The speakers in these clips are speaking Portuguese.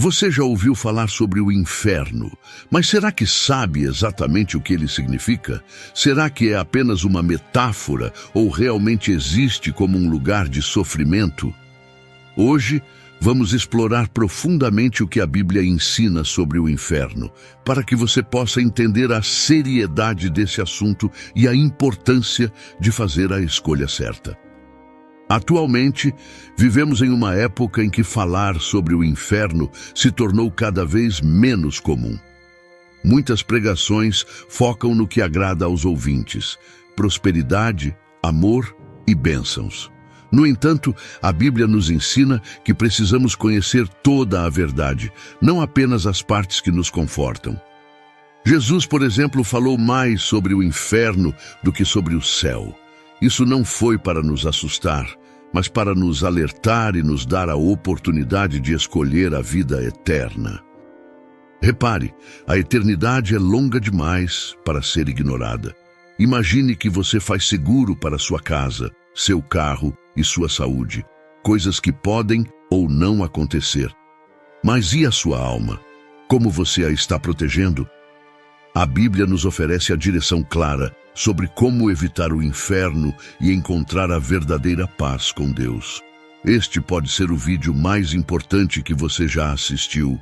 Você já ouviu falar sobre o inferno, mas será que sabe exatamente o que ele significa? Será que é apenas uma metáfora ou realmente existe como um lugar de sofrimento? Hoje, vamos explorar profundamente o que a Bíblia ensina sobre o inferno, para que você possa entender a seriedade desse assunto e a importância de fazer a escolha certa. Atualmente, vivemos em uma época em que falar sobre o inferno se tornou cada vez menos comum. Muitas pregações focam no que agrada aos ouvintes: prosperidade, amor e bênçãos. No entanto, a Bíblia nos ensina que precisamos conhecer toda a verdade, não apenas as partes que nos confortam. Jesus, por exemplo, falou mais sobre o inferno do que sobre o céu. Isso não foi para nos assustar, mas para nos alertar e nos dar a oportunidade de escolher a vida eterna. Repare, a eternidade é longa demais para ser ignorada. Imagine que você faz seguro para sua casa, seu carro e sua saúde, coisas que podem ou não acontecer. Mas e a sua alma? Como você a está protegendo? A Bíblia nos oferece a direção clara sobre como evitar o inferno e encontrar a verdadeira paz com Deus. Este pode ser o vídeo mais importante que você já assistiu,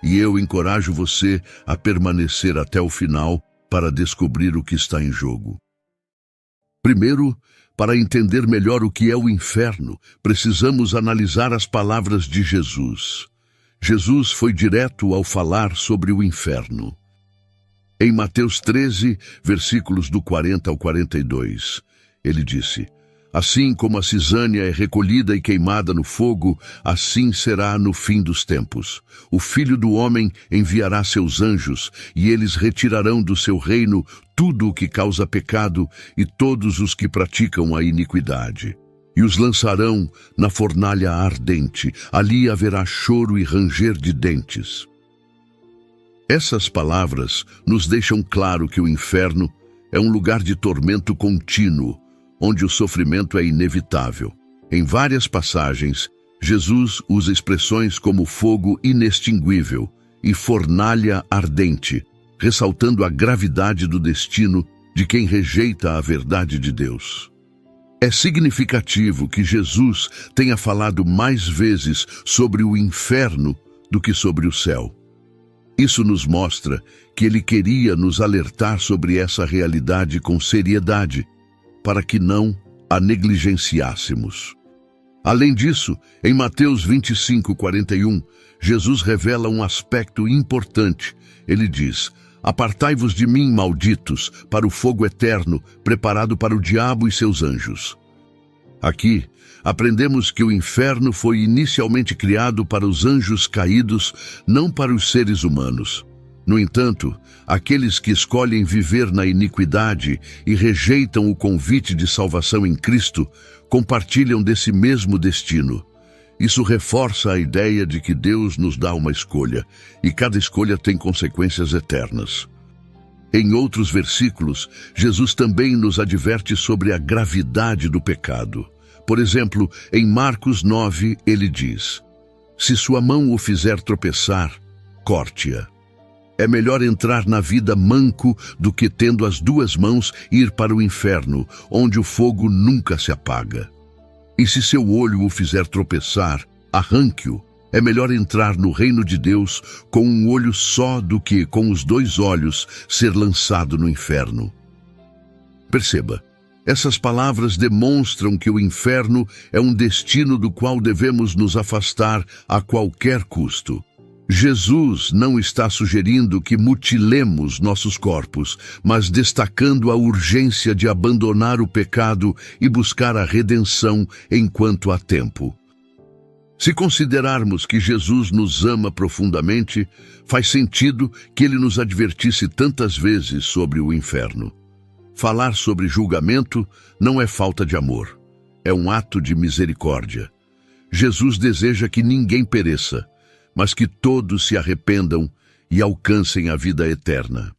e eu encorajo você a permanecer até o final para descobrir o que está em jogo. Primeiro, para entender melhor o que é o inferno, precisamos analisar as palavras de Jesus. Jesus foi direto ao falar sobre o inferno. Em Mateus 13, versículos do 40 ao 42, ele disse: "Assim como a cisânia é recolhida e queimada no fogo, assim será no fim dos tempos. O Filho do Homem enviará seus anjos, e eles retirarão do seu reino tudo o que causa pecado e todos os que praticam a iniquidade. E os lançarão na fornalha ardente. Ali haverá choro e ranger de dentes." Essas palavras nos deixam claro que o inferno é um lugar de tormento contínuo, onde o sofrimento é inevitável. Em várias passagens, Jesus usa expressões como fogo inextinguível e fornalha ardente, ressaltando a gravidade do destino de quem rejeita a verdade de Deus. É significativo que Jesus tenha falado mais vezes sobre o inferno do que sobre o céu. Isso nos mostra que ele queria nos alertar sobre essa realidade com seriedade, para que não a negligenciássemos. Além disso, em Mateus 25:41, Jesus revela um aspecto importante. Ele diz: "Apartai-vos de mim, malditos, para o fogo eterno, preparado para o diabo e seus anjos." Aqui, aprendemos que o inferno foi inicialmente criado para os anjos caídos, não para os seres humanos. No entanto, aqueles que escolhem viver na iniquidade e rejeitam o convite de salvação em Cristo, compartilham desse mesmo destino. Isso reforça a ideia de que Deus nos dá uma escolha, e cada escolha tem consequências eternas. Em outros versículos, Jesus também nos adverte sobre a gravidade do pecado. Por exemplo, em Marcos 9, ele diz: "Se sua mão o fizer tropeçar, corte-a. É melhor entrar na vida manco do que, tendo as duas mãos, ir para o inferno, onde o fogo nunca se apaga. E se seu olho o fizer tropeçar, arranque-o. É melhor entrar no reino de Deus com um olho só do que, com os dois olhos, ser lançado no inferno." Perceba, essas palavras demonstram que o inferno é um destino do qual devemos nos afastar a qualquer custo. Jesus não está sugerindo que mutilemos nossos corpos, mas destacando a urgência de abandonar o pecado e buscar a redenção enquanto há tempo. Se considerarmos que Jesus nos ama profundamente, faz sentido que ele nos advertisse tantas vezes sobre o inferno. Falar sobre julgamento não é falta de amor, é um ato de misericórdia. Jesus deseja que ninguém pereça, mas que todos se arrependam e alcancem a vida eterna.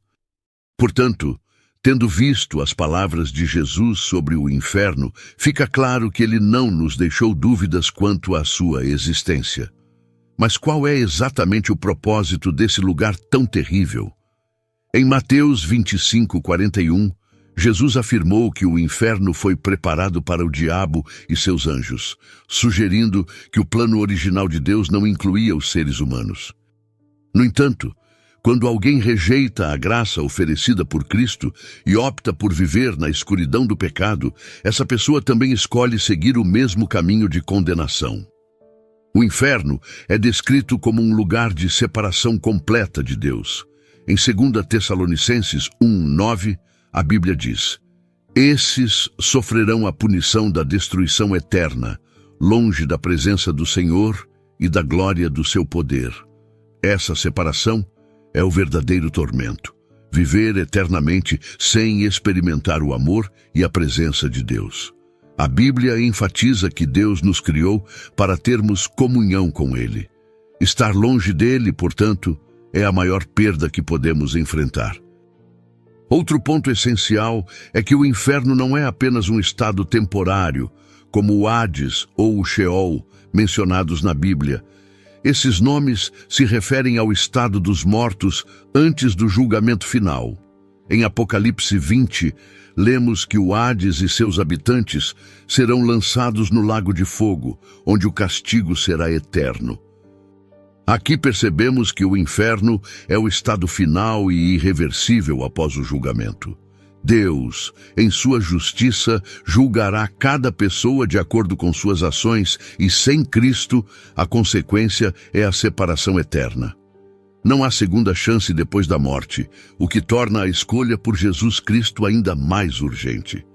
Portanto, tendo visto as palavras de Jesus sobre o inferno, fica claro que ele não nos deixou dúvidas quanto à sua existência. Mas qual é exatamente o propósito desse lugar tão terrível? Em Mateus 25:41, Jesus afirmou que o inferno foi preparado para o diabo e seus anjos, sugerindo que o plano original de Deus não incluía os seres humanos. No entanto, quando alguém rejeita a graça oferecida por Cristo e opta por viver na escuridão do pecado, essa pessoa também escolhe seguir o mesmo caminho de condenação. O inferno é descrito como um lugar de separação completa de Deus. Em 2 Tessalonicenses 1:9, a Bíblia diz: "Esses sofrerão a punição da destruição eterna, longe da presença do Senhor e da glória do seu poder." Essa separação é o verdadeiro tormento, viver eternamente sem experimentar o amor e a presença de Deus. A Bíblia enfatiza que Deus nos criou para termos comunhão com Ele. Estar longe dele, portanto, é a maior perda que podemos enfrentar. Outro ponto essencial é que o inferno não é apenas um estado temporário, como o Hades ou o Sheol, mencionados na Bíblia. Esses nomes se referem ao estado dos mortos antes do julgamento final. Em Apocalipse 20, lemos que o Hades e seus habitantes serão lançados no lago de fogo, onde o castigo será eterno. Aqui percebemos que o inferno é o estado final e irreversível após o julgamento. Deus, em sua justiça, julgará cada pessoa de acordo com suas ações e, sem Cristo, a consequência é a separação eterna. Não há segunda chance depois da morte, o que torna a escolha por Jesus Cristo ainda mais urgente.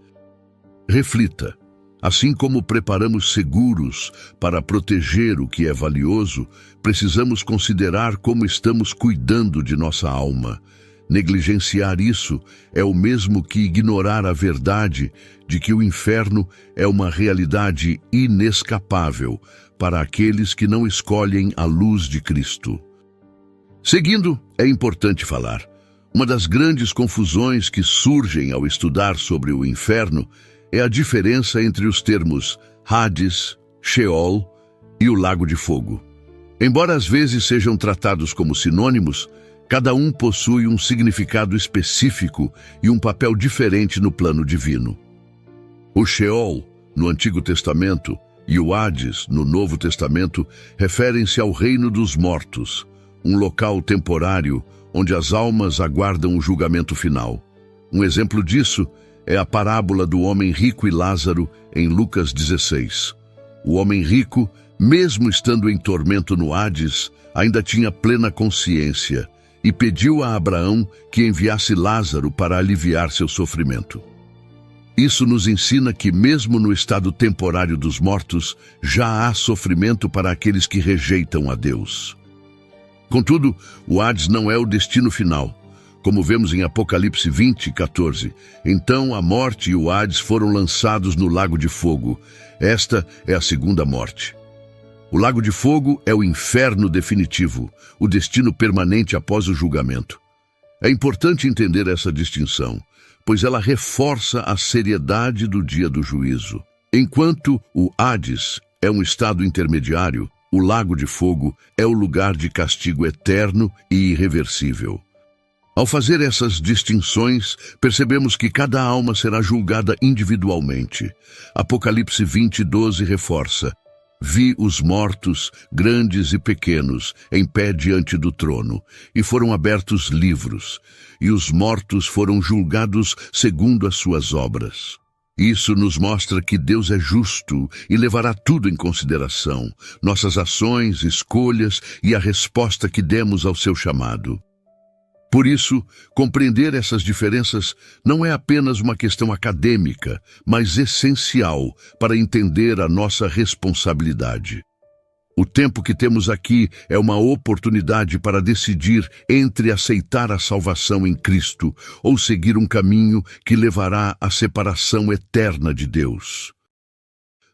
Reflita. Assim como preparamos seguros para proteger o que é valioso, precisamos considerar como estamos cuidando de nossa alma. Negligenciar isso é o mesmo que ignorar a verdade de que o inferno é uma realidade inescapável para aqueles que não escolhem a luz de Cristo. Seguindo, é importante falar. Uma das grandes confusões que surgem ao estudar sobre o inferno é a diferença entre os termos Hades, Sheol e o Lago de Fogo. Embora às vezes sejam tratados como sinônimos, cada um possui um significado específico e um papel diferente no plano divino. O Sheol, no Antigo Testamento, e o Hades, no Novo Testamento, referem-se ao reino dos mortos, um local temporário onde as almas aguardam o julgamento final. Um exemplo disso é a parábola do homem rico e Lázaro em Lucas 16. O homem rico, mesmo estando em tormento no Hades, ainda tinha plena consciência e pediu a Abraão que enviasse Lázaro para aliviar seu sofrimento. Isso nos ensina que, mesmo no estado temporário dos mortos, já há sofrimento para aqueles que rejeitam a Deus. Contudo, o Hades não é o destino final. Como vemos em Apocalipse 20:14, então a morte e o Hades foram lançados no lago de fogo. Esta é a segunda morte. O lago de fogo é o inferno definitivo, o destino permanente após o julgamento. É importante entender essa distinção, pois ela reforça a seriedade do dia do juízo. Enquanto o Hades é um estado intermediário, o lago de fogo é o lugar de castigo eterno e irreversível. Ao fazer essas distinções, percebemos que cada alma será julgada individualmente. Apocalipse 20:12 reforça: "Vi os mortos, grandes e pequenos, em pé diante do trono, e foram abertos livros, e os mortos foram julgados segundo as suas obras." Isso nos mostra que Deus é justo e levará tudo em consideração, nossas ações, escolhas e a resposta que demos ao seu chamado. Por isso, compreender essas diferenças não é apenas uma questão acadêmica, mas essencial para entender a nossa responsabilidade. O tempo que temos aqui é uma oportunidade para decidir entre aceitar a salvação em Cristo ou seguir um caminho que levará à separação eterna de Deus.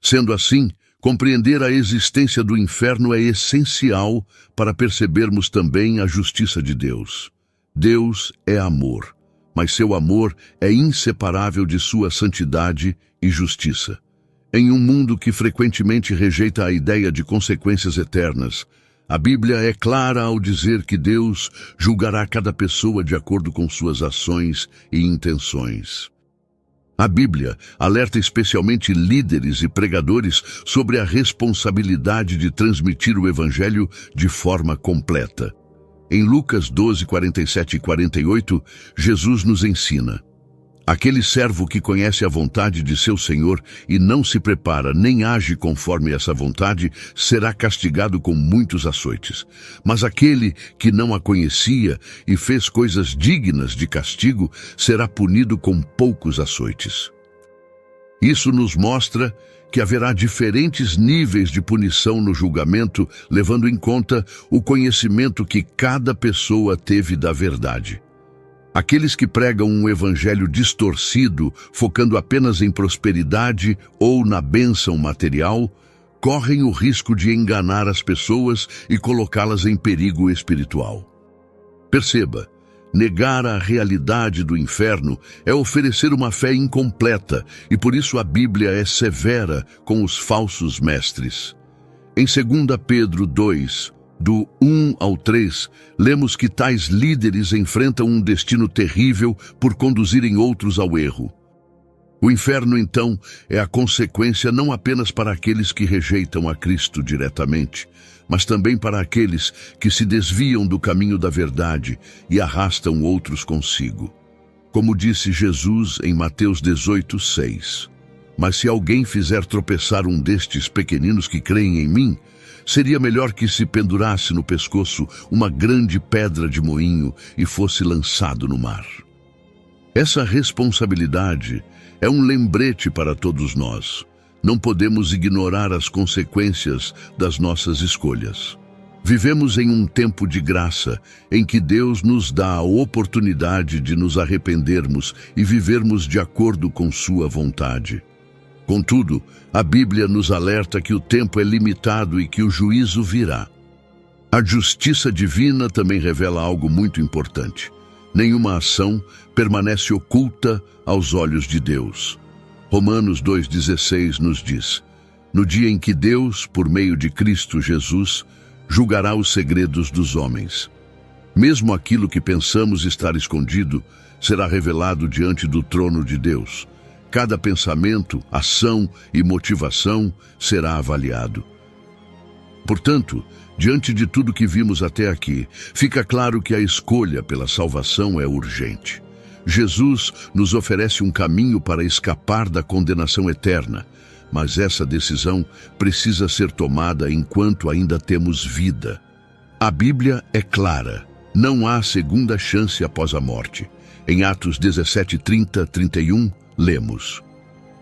Sendo assim, compreender a existência do inferno é essencial para percebermos também a justiça de Deus. Deus é amor, mas seu amor é inseparável de sua santidade e justiça. Em um mundo que frequentemente rejeita a ideia de consequências eternas, A Bíblia é clara ao dizer que Deus julgará cada pessoa de acordo com suas ações e intenções. A Bíblia alerta especialmente líderes e pregadores sobre a responsabilidade de transmitir o Evangelho de forma completa. Em Lucas 12, 47 e 48, Jesus nos ensina: aquele servo que conhece a vontade de seu Senhor e não se prepara nem age conforme essa vontade, será castigado com muitos açoites. Mas aquele que não a conhecia e fez coisas dignas de castigo, será punido com poucos açoites. Isso nos mostra que haverá diferentes níveis de punição no julgamento, levando em conta o conhecimento que cada pessoa teve da verdade. Aqueles que pregam um evangelho distorcido, focando apenas em prosperidade ou na bênção material, correm o risco de enganar as pessoas e colocá-las em perigo espiritual. Perceba, negar a realidade do inferno é oferecer uma fé incompleta, e por isso a Bíblia é severa com os falsos mestres. Em 2 Pedro 2, do 1 ao 3, lemos que tais líderes enfrentam um destino terrível por conduzirem outros ao erro. O inferno, então, é a consequência não apenas para aqueles que rejeitam a Cristo diretamente, mas também para aqueles que se desviam do caminho da verdade e arrastam outros consigo. Como disse Jesus em Mateus 18, 6, mas se alguém fizer tropeçar um destes pequeninos que creem em mim, seria melhor que se pendurasse no pescoço uma grande pedra de moinho e fosse lançado no mar. Essa responsabilidade é um lembrete para todos nós. Não podemos ignorar as consequências das nossas escolhas. Vivemos em um tempo de graça, em que Deus nos dá a oportunidade de nos arrependermos e vivermos de acordo com sua vontade. Contudo, a Bíblia nos alerta que o tempo é limitado e que o juízo virá. A justiça divina também revela algo muito importante. Nenhuma ação permanece oculta aos olhos de Deus. Romanos 2,16 nos diz: no dia em que Deus, por meio de Cristo Jesus, julgará os segredos dos homens. Mesmo aquilo que pensamos estar escondido será revelado diante do trono de Deus. Cada pensamento, ação e motivação será avaliado. Portanto, diante de tudo que vimos até aqui, fica claro que a escolha pela salvação é urgente. Jesus nos oferece um caminho para escapar da condenação eterna, mas essa decisão precisa ser tomada enquanto ainda temos vida. A Bíblia é clara: não há segunda chance após a morte. Em Atos 17:30, 31, lemos: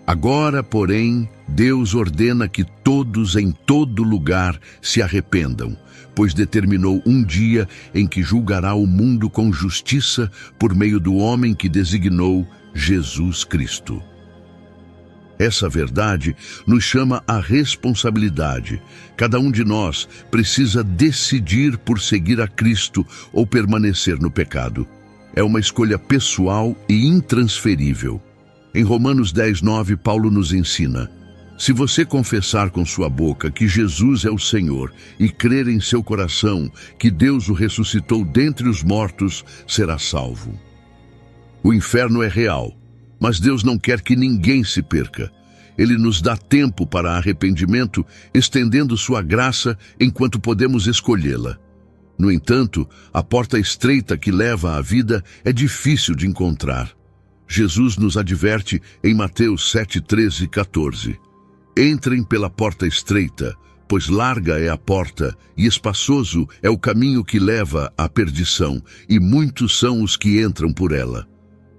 agora, porém, Deus ordena que todos em todo lugar se arrependam, pois determinou um dia em que julgará o mundo com justiça por meio do homem que designou, Jesus Cristo. Essa verdade nos chama à responsabilidade. Cada um de nós precisa decidir por seguir a Cristo ou permanecer no pecado. É uma escolha pessoal e intransferível. Em Romanos 10:9, Paulo nos ensina: se você confessar com sua boca que Jesus é o Senhor e crer em seu coração que Deus o ressuscitou dentre os mortos, será salvo. O inferno é real, mas Deus não quer que ninguém se perca. Ele nos dá tempo para arrependimento, estendendo sua graça enquanto podemos escolhê-la. No entanto, a porta estreita que leva à vida é difícil de encontrar. Jesus nos adverte em Mateus 7:13 e 14. Entrem pela porta estreita, pois larga é a porta e espaçoso é o caminho que leva à perdição, e muitos são os que entram por ela.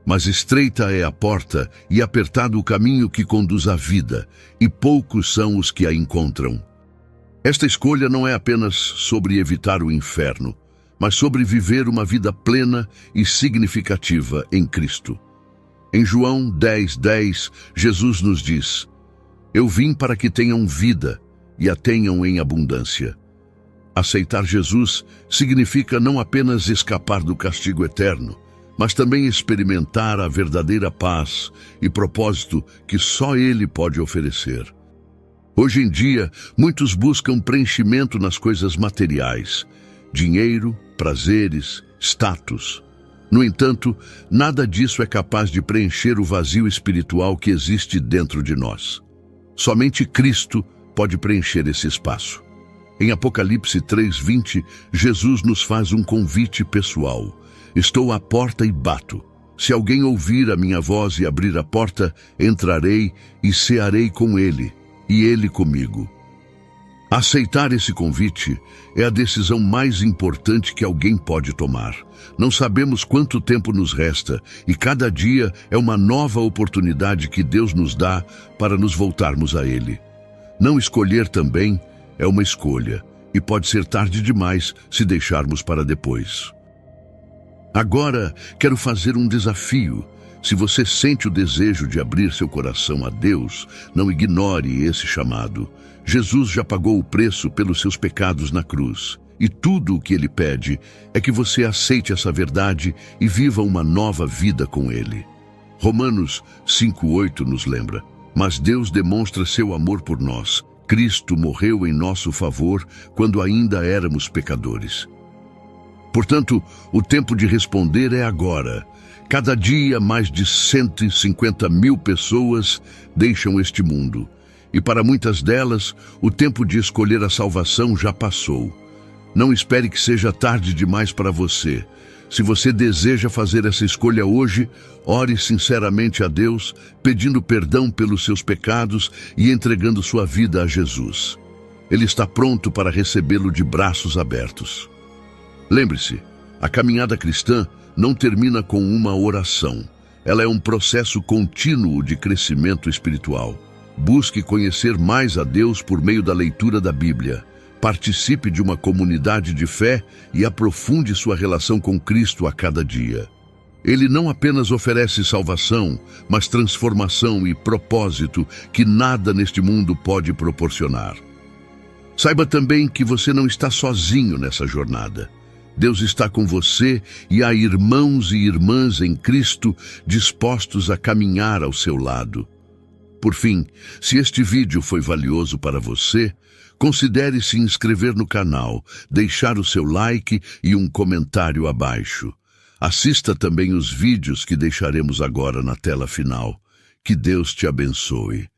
Mas estreita é a porta e apertado o caminho que conduz à vida, e poucos são os que a encontram. Esta escolha não é apenas sobre evitar o inferno, mas sobre viver uma vida plena e significativa em Cristo. Em João 10:10, Jesus nos diz: eu vim para que tenham vida e a tenham em abundância. Aceitar Jesus significa não apenas escapar do castigo eterno, mas também experimentar a verdadeira paz e propósito que só Ele pode oferecer. Hoje em dia, muitos buscam preenchimento nas coisas materiais, dinheiro, prazeres, status. No entanto, nada disso é capaz de preencher o vazio espiritual que existe dentro de nós. Somente Cristo pode preencher esse espaço. Em Apocalipse 3:20, Jesus nos faz um convite pessoal. Estou à porta e bato. Se alguém ouvir a minha voz e abrir a porta, entrarei e cearei com ele, e ele comigo. Aceitar esse convite é a decisão mais importante que alguém pode tomar. Não sabemos quanto tempo nos resta e cada dia é uma nova oportunidade que Deus nos dá para nos voltarmos a Ele. Não escolher também é uma escolha e pode ser tarde demais se deixarmos para depois. Agora, quero fazer um desafio. Se você sente o desejo de abrir seu coração a Deus, não ignore esse chamado. Jesus já pagou o preço pelos seus pecados na cruz. E tudo o que Ele pede é que você aceite essa verdade e viva uma nova vida com Ele. Romanos 5:8 nos lembra: mas Deus demonstra seu amor por nós. Cristo morreu em nosso favor quando ainda éramos pecadores. Portanto, o tempo de responder é agora. Cada dia, mais de 150 mil pessoas deixam este mundo. E para muitas delas, o tempo de escolher a salvação já passou. Não espere que seja tarde demais para você. Se você deseja fazer essa escolha hoje, ore sinceramente a Deus, pedindo perdão pelos seus pecados e entregando sua vida a Jesus. Ele está pronto para recebê-lo de braços abertos. Lembre-se, a caminhada cristã não termina com uma oração. Ela é um processo contínuo de crescimento espiritual. Busque conhecer mais a Deus por meio da leitura da Bíblia. Participe de uma comunidade de fé e aprofunde sua relação com Cristo a cada dia. Ele não apenas oferece salvação, mas transformação e propósito que nada neste mundo pode proporcionar. Saiba também que você não está sozinho nessa jornada. Deus está com você e há irmãos e irmãs em Cristo dispostos a caminhar ao seu lado. Por fim, se este vídeo foi valioso para você, considere se inscrever no canal, deixar o seu like e um comentário abaixo. Assista também os vídeos que deixaremos agora na tela final. Que Deus te abençoe.